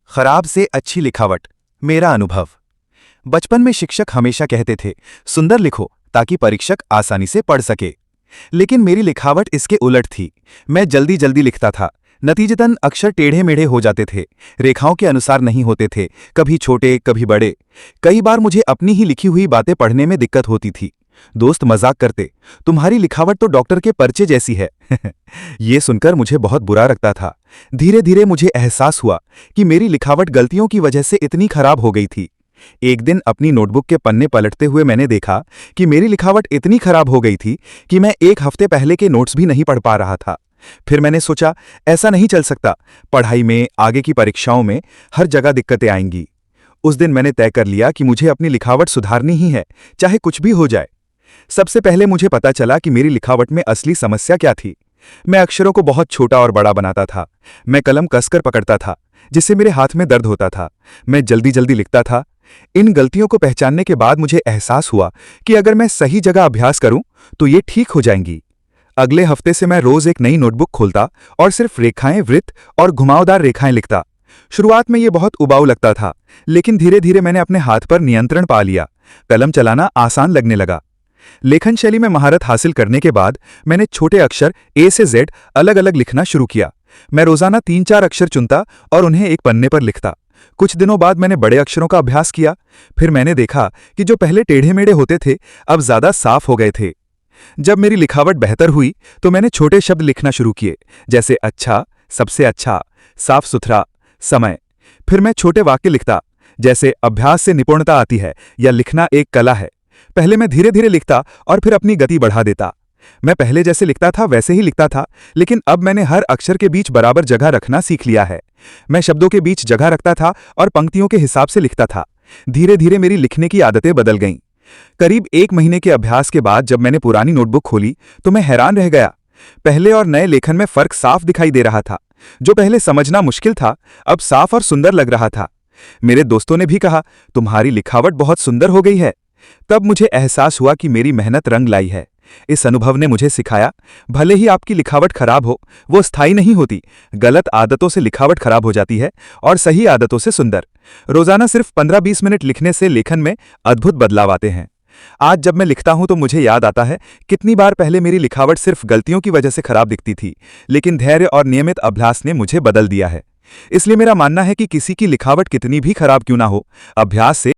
खराब से अच्छी लिखावट। मेरा अनुभव। बचपन में शिक्षक हमेशा कहते थे, सुंदर लिखो ताकि परीक्षक आसानी से पढ़ सके। लेकिन मेरी लिखावट इसके उलट थी। मैं जल्दी जल्दी लिखता था। नतीजतन अक्षर टेढ़े मेढ़े हो जाते थे, रेखाओं के अनुसार नहीं होते थे, कभी छोटे कभी बड़े। कई बार मुझे अपनी ही लिखी हुई बातें पढ़ने में दिक्कत होती थी। दोस्त मजाक करते, तुम्हारी लिखावट तो डॉक्टर के पर्चे जैसी है। ये सुनकर मुझे बहुत बुरा लगता था। धीरे धीरे मुझे एहसास हुआ कि मेरी लिखावट गलतियों की वजह से इतनी खराब हो गई थी। एक दिन अपनी नोटबुक के पन्ने पलटते हुए मैंने देखा कि मेरी लिखावट इतनी खराब हो गई थी कि मैं एक हफ्ते पहले के नोट्स भी नहीं पढ़ पा रहा था। फिर मैंने सोचा, ऐसा नहीं चल सकता। पढ़ाई में, आगे की परीक्षाओं में, हर जगह दिक्कतें आएंगी। उस दिन मैंने तय कर लिया कि मुझे अपनी लिखावट सुधारनी ही है, चाहे कुछ भी हो जाए। सबसे पहले मुझे पता चला कि मेरी लिखावट में असली समस्या क्या थी। मैं अक्षरों को बहुत छोटा और बड़ा बनाता था। मैं कलम कसकर पकड़ता था, जिससे मेरे हाथ में दर्द होता था। मैं जल्दी जल्दी लिखता था। इन गलतियों को पहचानने के बाद मुझे एहसास हुआ कि अगर मैं सही जगह अभ्यास करूं तो ये ठीक हो जाएंगी। अगले हफ्ते से मैं रोज एक नई नोटबुक खोलता और सिर्फ रेखाएं, वृत्त और घुमावदार रेखाएं लिखता। शुरुआत में ये बहुत उबाऊ लगता था, लेकिन धीरे धीरे मैंने अपने हाथ पर नियंत्रण पा लिया। कलम चलाना आसान लगने लगा। लेखन शैली में महारत हासिल करने के बाद मैंने छोटे अक्षर ए से जेड अलग अलग लिखना शुरू किया। मैं रोजाना 3-4 अक्षर चुनता और उन्हें एक पन्ने पर लिखता। कुछ दिनों बाद मैंने बड़े अक्षरों का अभ्यास किया। फिर मैंने देखा कि जो पहले टेढ़े मेढ़े होते थे, अब ज्यादा साफ हो गए थे। जब मेरी लिखावट बेहतर हुई तो मैंने छोटे शब्द लिखना शुरू किए, जैसे अच्छा, सबसे अच्छा, साफ सुथरा, समय। फिर मैं छोटे वाक्य लिखता, जैसे अभ्यास से निपुणता आती है या लिखना एक कला है। पहले मैं धीरे धीरे लिखता और फिर अपनी गति बढ़ा देता। मैं पहले जैसे लिखता था वैसे ही लिखता था, लेकिन अब मैंने हर अक्षर के बीच बराबर जगह रखना सीख लिया है। मैं शब्दों के बीच जगह रखता था और पंक्तियों के हिसाब से लिखता था। धीरे धीरे मेरी लिखने की आदतें बदल गईं। करीब 1 महीने के अभ्यास के बाद जब मैंने पुरानी नोटबुक खोली तो मैं हैरान रह गया। पहले और नए लेखन में फर्क साफ दिखाई दे रहा था। जो पहले समझना मुश्किल था, अब साफ और सुंदर लग रहा था। मेरे दोस्तों ने भी कहा, तुम्हारी लिखावट बहुत सुंदर हो गई है। तब मुझे एहसास हुआ कि मेरी मेहनत रंग लाई है। इस अनुभव ने मुझे सिखाया, भले ही आपकी लिखावट खराब हो, वो स्थायी नहीं होती। गलत आदतों से लिखावट खराब हो जाती है और सही आदतों से सुंदर। रोजाना सिर्फ 15-20 मिनट लिखने से लेखन में अद्भुत बदलाव आते हैं। आज जब मैं लिखता हूं तो मुझे याद आता है कितनी बार पहले मेरी लिखावट सिर्फ गलतियों की वजह से खराब दिखती थी, लेकिन धैर्य और नियमित अभ्यास ने मुझे बदल दिया है। इसलिए मेरा मानना है कि किसी की लिखावट कितनी भी खराब क्यों ना हो, अभ्यास से